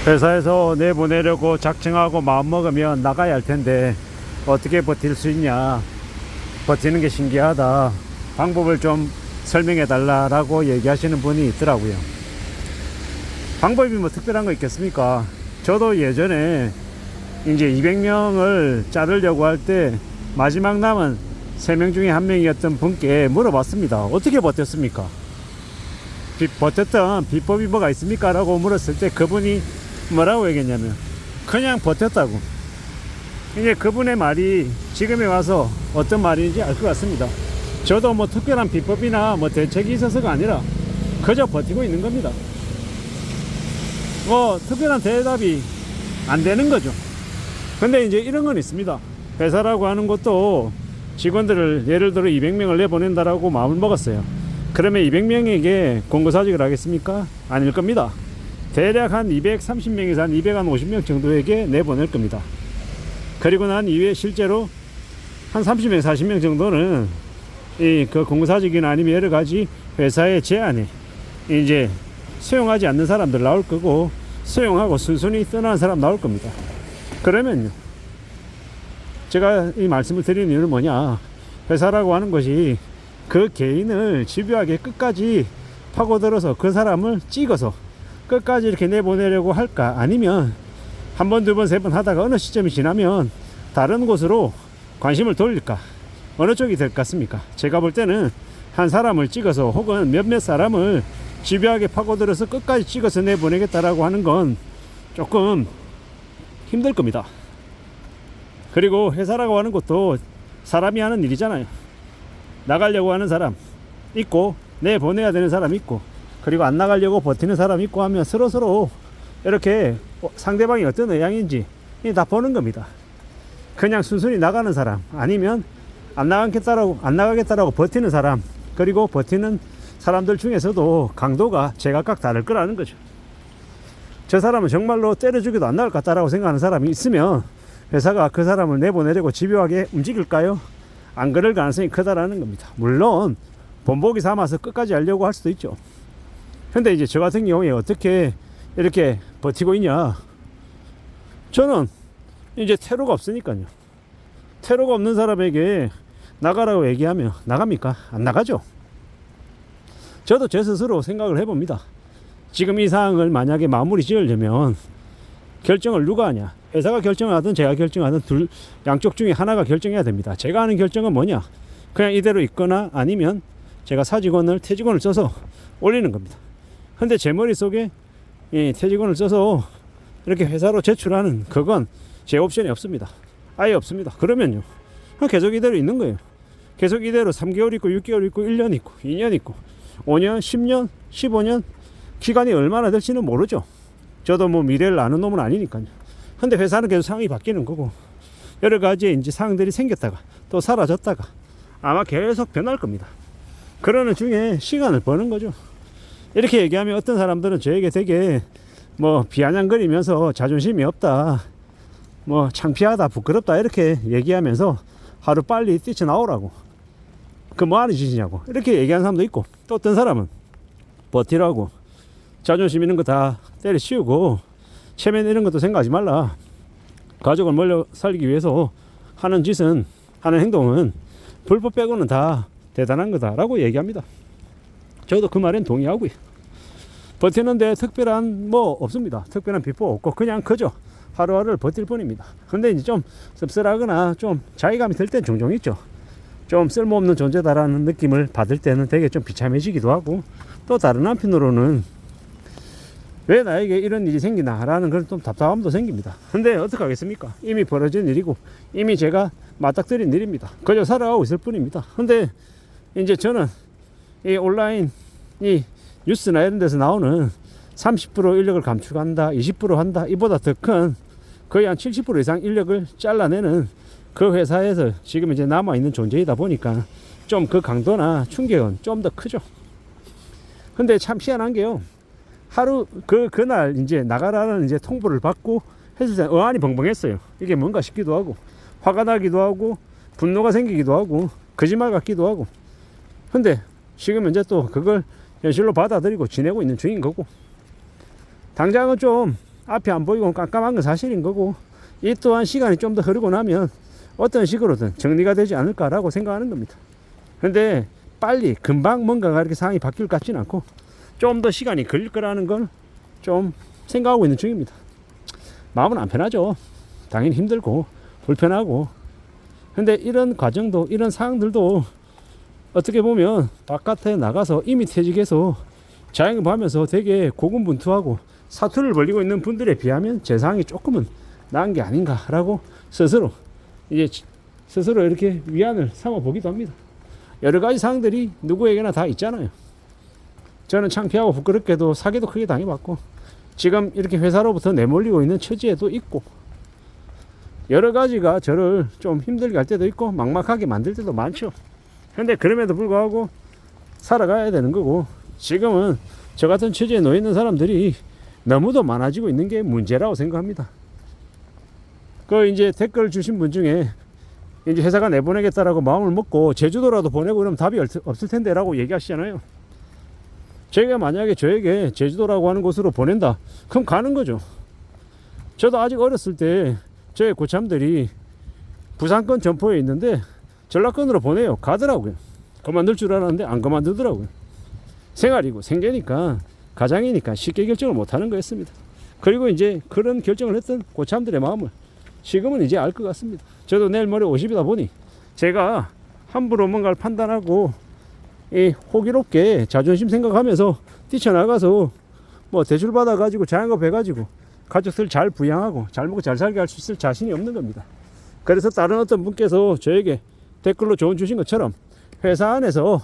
회사에서 내보내려고 작정하고 마음먹으면 나가야 할 텐데 어떻게 버틸 수 있냐, 버티는 게 신기하다, 방법을 좀 설명해 달라라고 얘기하시는 분이 있더라고요. 방법이 뭐 특별한 거 있겠습니까? 저도 예전에 이제 200명을 자르려고 할 때 마지막 남은 3명 중에 1명이었던 분께 물어봤습니다. 어떻게 버텼습니까? 버텼던 비법이 뭐가 있습니까? 라고 물었을 때 그분이 뭐라고 얘기했냐면 그냥 버텼다고. 이제 그분의 말이 지금에 와서 어떤 말인지 알 것 같습니다. 저도 뭐 특별한 비법이나 뭐 대책이 있어서가 아니라 그저 버티고 있는 겁니다. 뭐 특별한 대답이 안 되는 거죠. 근데 이제 이런 건 있습니다. 회사라고 하는 것도 직원들을 예를 들어 200명을 내보낸다라고 마음을 먹었어요. 그러면 200명에게 공고사직을 하겠습니까? 아닐 겁니다. 대략 한 230명에서 한 250명 정도에게 내보낼 겁니다. 그리고 난 이후에 실제로 한 30명, 40명 정도는 그 공고사직이나 아니면 여러 가지 회사의 제안에 이제 수용하지 않는 사람들 나올 거고, 수용하고 순순히 떠나는 사람 나올 겁니다. 그러면요, 제가 이 말씀을 드리는 이유는 뭐냐, 회사라고 하는 것이 그 개인을 집요하게 끝까지 파고들어서 그 사람을 찍어서 끝까지 이렇게 내보내려고 할까, 아니면 한 번, 두 번, 세 번 하다가 어느 시점이 지나면 다른 곳으로 관심을 돌릴까, 어느 쪽이 될 것 같습니까? 제가 볼 때는 한 사람을 찍어서 혹은 몇몇 사람을 집요하게 파고들어서 끝까지 찍어서 내보내겠다라고 하는 건 조금 힘들 겁니다. 그리고 회사라고 하는 것도 사람이 하는 일이잖아요. 나가려고 하는 사람 있고, 내보내야 되는 사람 있고, 그리고 안 나가려고 버티는 사람 있고 하면 서로서로 이렇게 상대방이 어떤 의향인지 다 보는 겁니다. 그냥 순순히 나가는 사람, 아니면 안 나가겠다라고 버티는 사람, 그리고 버티는 사람들 중에서도 강도가 제각각 다를 거라는 거죠. 저 사람은 정말로 때려 죽여도 안 나갈 것 같다라고 생각하는 사람이 있으면 회사가 그 사람을 내보내려고 집요하게 움직일까요? 안 그럴 가능성이 크다라는 겁니다. 물론 본보기 삼아서 끝까지 하려고 할 수도 있죠. 근데 이제 저 같은 경우에 어떻게 이렇게 버티고 있냐, 저는 이제 테러가 없으니까요. 테러가 없는 사람에게 나가라고 얘기하면 나갑니까? 안 나가죠. 저도 제 스스로 생각을 해봅니다. 지금 이 상황을 만약에 마무리 지으려면 결정을 누가 하냐, 회사가 결정을 하든 제가 결정하든 양쪽 중에 하나가 결정해야 됩니다. 제가 하는 결정은 뭐냐, 그냥 이대로 있거나 아니면 제가 사직원을, 퇴직원을 써서 올리는 겁니다. 근데 제 머릿속에 이 퇴직원을 써서 이렇게 회사로 제출하는 그건 제 옵션이 없습니다. 아예 없습니다. 그러면요, 계속 이대로 있는 거예요. 계속 이대로 3개월 있고 6개월 있고 1년 있고 2년 있고 5년, 10년, 15년 기간이 얼마나 될지는 모르죠. 저도 뭐 미래를 아는 놈은 아니니까요. 근데 회사는 계속 상황이 바뀌는 거고, 여러 가지 이제 상황들이 생겼다가 또 사라졌다가 아마 계속 변할 겁니다. 그러는 중에 시간을 버는 거죠. 이렇게 얘기하면 어떤 사람들은 저에게 되게 뭐 비아냥거리면서 자존심이 없다, 뭐 창피하다, 부끄럽다 이렇게 얘기하면서 하루 빨리 뛰쳐나오라고, 그 뭐 하는 짓이냐고 이렇게 얘기하는 사람도 있고, 또 어떤 사람은 버티라고, 자존심 있는 거 다 때려치우고 체면 이런 것도 생각하지 말라, 가족을 멀려 살기 위해서 하는 짓은, 하는 행동은 불법 빼고는 다 대단한 거다라고 얘기합니다. 저도 그 말엔 동의하고요. 버티는데 특별한 뭐 없습니다. 특별한 비법 없고 그냥 그저 하루하루를 버틸 뿐입니다. 근데 이제 좀 씁쓸하거나 좀 자괴감이 들 땐 종종 있죠. 좀 쓸모없는 존재다라는 느낌을 받을 때는 되게 좀 비참해지기도 하고, 또 다른 한편으로는 왜 나에게 이런 일이 생기나라는 그런 좀 답답함도 생깁니다. 근데 어떡하겠습니까? 이미 벌어진 일이고 이미 제가 맞닥뜨린 일입니다. 그저 살아가고 있을 뿐입니다. 근데 이제 저는 이 온라인 이 뉴스나 이런 데서 나오는 30% 인력을 감축한다, 20% 한다, 이보다 더 큰 거의 한 70% 이상 인력을 잘라내는 그 회사에서 지금 이제 남아있는 존재이다 보니까 좀 그 강도나 충격은 좀 더 크죠. 근데 참 희한한 게요, 하루 그날 이제 나가라는 이제 통보를 받고 했을 때 어안이 벙벙했어요. 이게 뭔가 싶기도 하고, 화가 나기도 하고, 분노가 생기기도 하고, 거짓말 같기도 하고. 근데 지금 이제 또 그걸 현실로 받아들이고 지내고 있는 중인 거고, 당장은 좀 앞이 안 보이고 깜깜한 건 사실인 거고, 이 또한 시간이 좀 더 흐르고 나면 어떤 식으로든 정리가 되지 않을까라고 생각하는 겁니다. 근데 빨리 금방 뭔가가 이렇게 상황이 바뀔 것 같지는 않고 좀 더 시간이 걸릴 거라는 걸 좀 생각하고 있는 중입니다. 마음은 안 편하죠. 당연히 힘들고 불편하고. 근데 이런 과정도, 이런 상황들도 어떻게 보면 바깥에 나가서 이미 퇴직해서 자영업하면서 되게 고군분투하고 사투를 벌이고 있는 분들에 비하면 제 상황이 조금은 나은 게 아닌가라고 스스로 이렇게 위안을 삼아 보기도 합니다. 여러 가지 상황들이 누구에게나 다 있잖아요. 저는 창피하고 부끄럽게도 사기도 크게 당해봤고, 지금 이렇게 회사로부터 내몰리고 있는 처지에도 있고, 여러 가지가 저를 좀 힘들게 할 때도 있고 막막하게 만들 때도 많죠. 근데 그럼에도 불구하고 살아가야 되는 거고, 지금은 저 같은 처지에 놓여 있는 사람들이 너무도 많아지고 있는 게 문제라고 생각합니다. 그 이제 댓글 주신 분 중에 이제 회사가 내보내겠다라고 마음을 먹고 제주도라도 보내고 그러면 답이 없을 텐데라고 얘기하시잖아요. 제가 만약에 저에게 제주도라고 하는 곳으로 보낸다, 그럼 가는 거죠. 저도 아직 어렸을 때 저의 고참들이 부산권 점포에 있는데 전라권으로 보내요. 가더라고요. 그만둘 줄 알았는데 안 그만두더라고요. 생활이고 생계니까, 가장이니까 쉽게 결정을 못하는 거였습니다. 그리고 이제 그런 결정을 했던 고참들의 마음을 지금은 이제 알 것 같습니다. 저도 내일 모레 50이다 보니 제가 함부로 뭔가를 판단하고 이 호기롭게 자존심 생각하면서 뛰쳐나가서 뭐 대출 받아가지고 자영업 해가지고 가족들 잘 부양하고 잘 먹고 잘 살게 할 수 있을 자신이 없는 겁니다. 그래서 다른 어떤 분께서 저에게 댓글로 조언 주신 것처럼 회사 안에서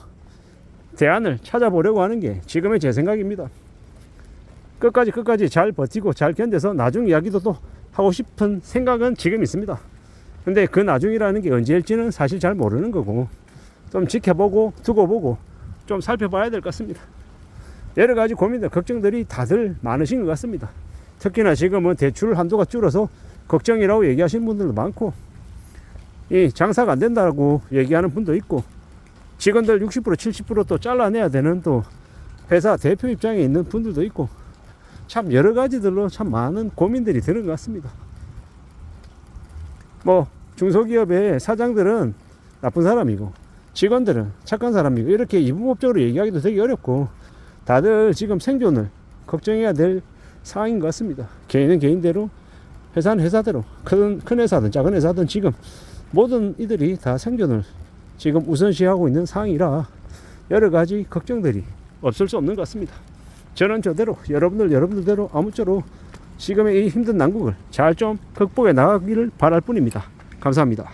대안을 찾아보려고 하는 게 지금의 제 생각입니다. 끝까지 잘 버티고 잘 견뎌서 나중 이야기도 또 하고 싶은 생각은 지금 있습니다. 근데 그 나중이라는 게 언제일지는 사실 잘 모르는 거고, 좀 지켜보고 두고 보고 좀 살펴봐야 될 것 같습니다. 여러 가지 고민들, 걱정들이 다들 많으신 것 같습니다. 특히나 지금은 대출 한도가 줄어서 걱정이라고 얘기하시는 분들도 많고, 이 장사가 안 된다고 얘기하는 분도 있고, 직원들 60% 70% 또 잘라내야 되는 또 회사 대표 입장에 있는 분들도 있고, 참 여러 가지들로 참 많은 고민들이 드는 것 같습니다. 뭐 중소기업의 사장들은 나쁜 사람이고 직원들은 착한 사람이고, 이렇게 이분법적으로 얘기하기도 되게 어렵고, 다들 지금 생존을 걱정해야 될 상황인 것 같습니다. 개인은 개인대로, 회사는 회사대로, 큰 회사든 작은 회사든 지금 모든 이들이 다 생존을 지금 우선시하고 있는 상황이라 여러 가지 걱정들이 없을 수 없는 것 같습니다. 저는 저대로, 여러분들대로 아무쪼록 지금의 이 힘든 난국을 잘 좀 극복해 나가기를 바랄 뿐입니다. 감사합니다.